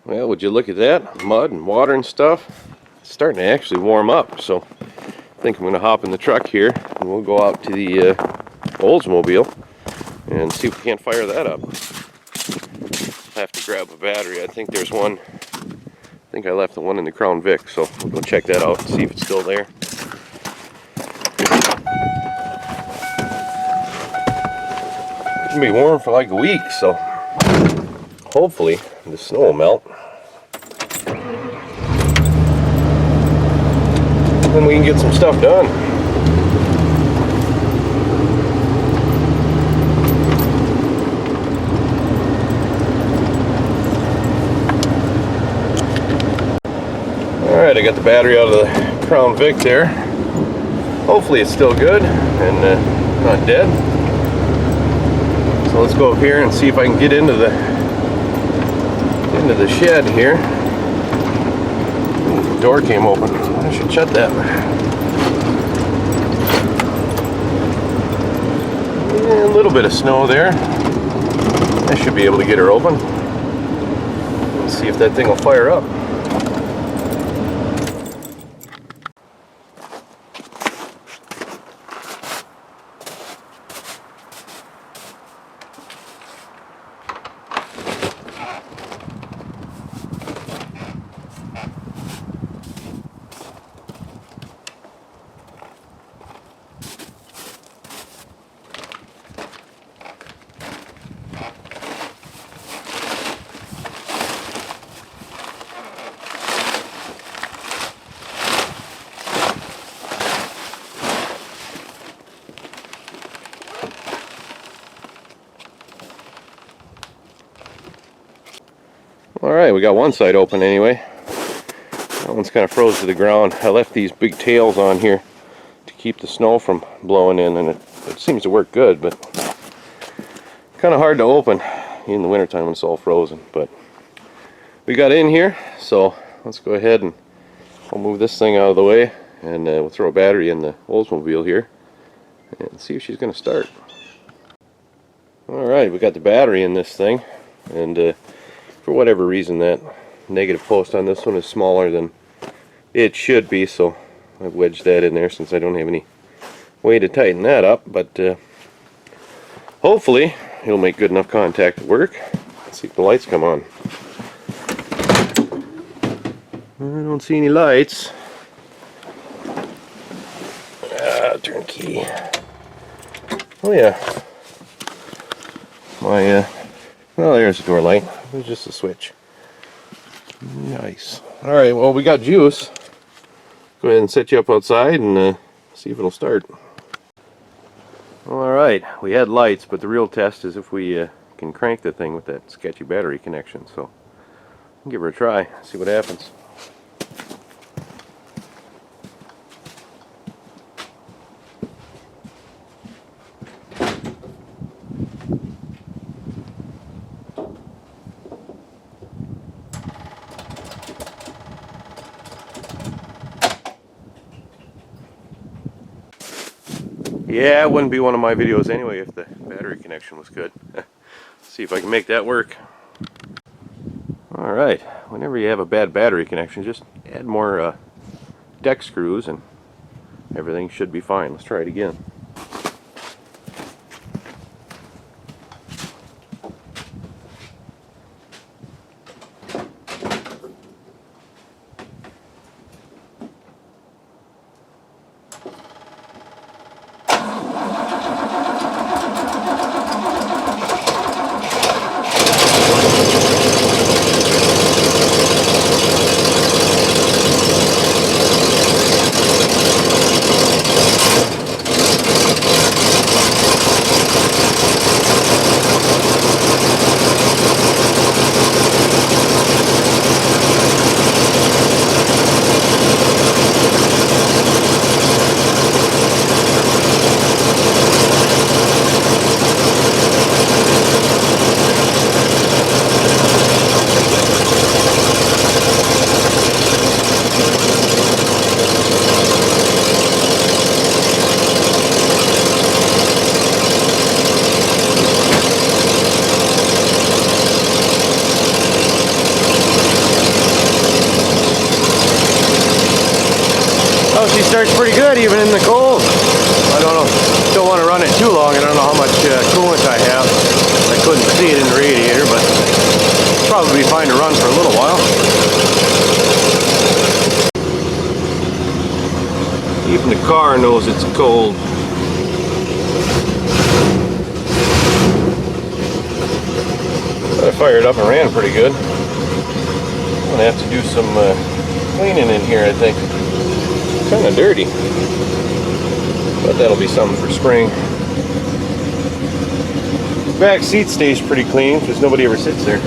Well, would you look at that? Mud and water and stuff. It's starting to actually warm up, so I think I'm going to hop in the truck here and we'll go out to the Oldsmobile and see if we can't fire that up. I have to grab a battery. I think there's one. I think I left the one in the Crown Vic, so we'll go check that out and see if it's still there. It's going to be warm for like a week, so hopefully the snow will melt. Then we can get some stuff done. Alright, I got the battery out of the Crown Vic there. Hopefully it's still good and not dead. So let's go up here and see if I can get into the shed here. The door came open. I should shut that. Yeah, a little bit of snow there. I should be able to get her open. Let's see if that thing will fire up. Alright, we got one side open anyway. That one's kind of froze to the ground. I left these big tails on here to keep the snow from blowing in, and it seems to work good, but kind of hard to open in the wintertime when it's all frozen. But we got in here, so let's go ahead and I'll move this thing out of the way, and we'll throw a battery in the Oldsmobile here and see if she's going to start. Alright, we got the battery in this thing, and for whatever reason that negative post on this one is smaller than it should be, so I've wedged that in there since I don't have any way to tighten that up, but hopefully it'll make good enough contact to work. Let's see if the lights come on. I don't see any lights. Turn key. Oh yeah. Well, there's the door light. It was just a switch. Nice. Alright, well, we got juice. Go ahead and set you up outside and see if it'll start. Alright, we had lights, but the real test is if we can crank the thing with that sketchy battery connection. So, I'll give her a try, see what happens. Yeah, it wouldn't be one of my videos anyway if the battery connection was good. See if I can make that work. Alright, whenever you have a bad battery connection, just add more deck screws and everything should be fine. Let's try it again. Usually starts pretty good even in the cold. I don't know, don't want to run it too long. I don't know how much coolant I have. I couldn't see it in the radiator, but it'll probably be fine to run for a little while. Even the car knows it's cold. But I fired up and ran pretty good. I'm gonna have to do some cleaning in here, I think. It's kind of dirty, but that'll be something for spring. Back seat stays pretty clean because nobody ever sits there.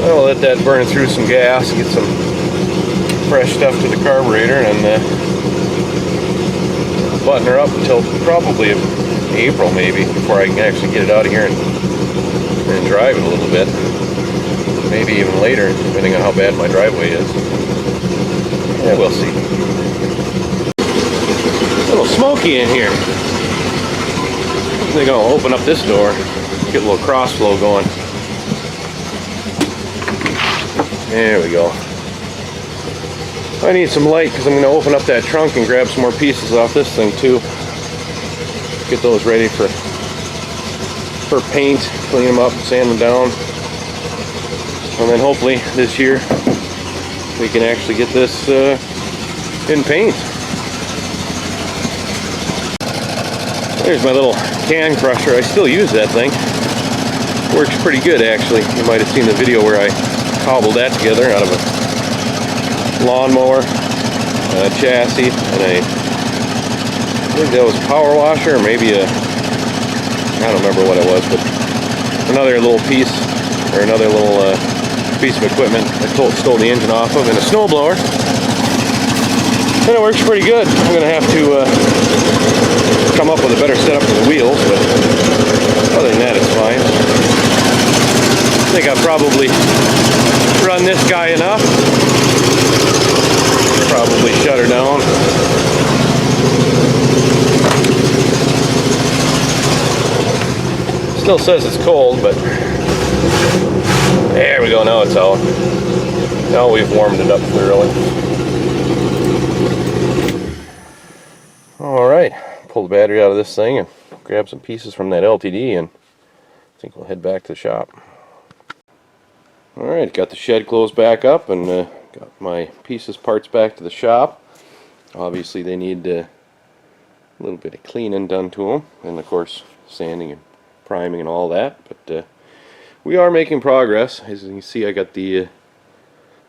I'll let that burn through some gas, get some fresh stuff to the carburetor, and button her up until probably April maybe, before I can actually get it out of here and drive it a little bit. Maybe even later, depending on how bad my driveway is. Yeah, we'll see. A little smoky in here. I think I'll open up this door, get a little cross flow going. There we go. I need some light because I'm going to open up that trunk and grab some more pieces off this thing too. Get those ready for paint, clean them up, sand them down. And then hopefully this year we can actually get this in paint. There's my little can crusher. I still use that thing. Works pretty good actually. You might have seen the video where I cobbled that together out of a lawnmower, chassis, and I think that was a power washer, or maybe I don't remember what it was, but another little piece, or another little piece of equipment I stole the engine off of, and a snowblower. And it works pretty good. I'm going to have to come up with a better setup for the wheels, but other than that it's fine. I think I've probably run this guy enough. Probably shut her down. Still says it's cold, but there we go, now it's out. Now we've warmed it up thoroughly. Alright, pull the battery out of this thing and grab some pieces from that LTD, and I think we'll head back to the shop. Alright, got the shed closed back up and got my parts back to the shop. Obviously they need a little bit of cleaning done to them, and of course sanding and priming and all that, but we are making progress. As you can see, I got the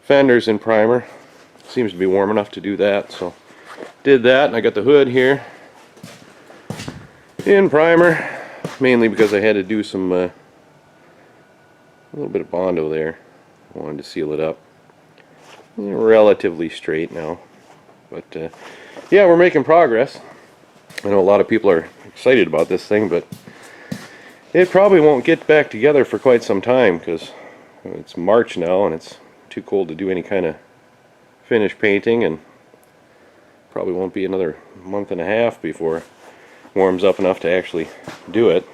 fenders in primer. Seems to be warm enough to do that, so did that, and I got the hood here in primer, mainly because I had to do some a little bit of Bondo there. I wanted to seal it up. Relatively straight now, but yeah, we're making progress. I know a lot of people are excited about this thing, but it probably won't get back together for quite some time because it's March now and it's too cold to do any kind of finish painting, and probably won't be another month and a half before it warms up enough to actually do it.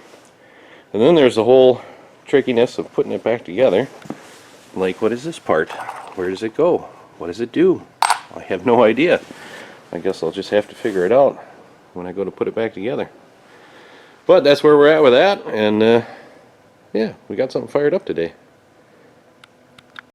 And then there's the whole trickiness of putting it back together. Like, what is this part? Where does it go? What does it do? I have no idea. I guess I'll just have to figure it out when I go to put it back together. But that's where we're at with that, and yeah, we got something fired up today.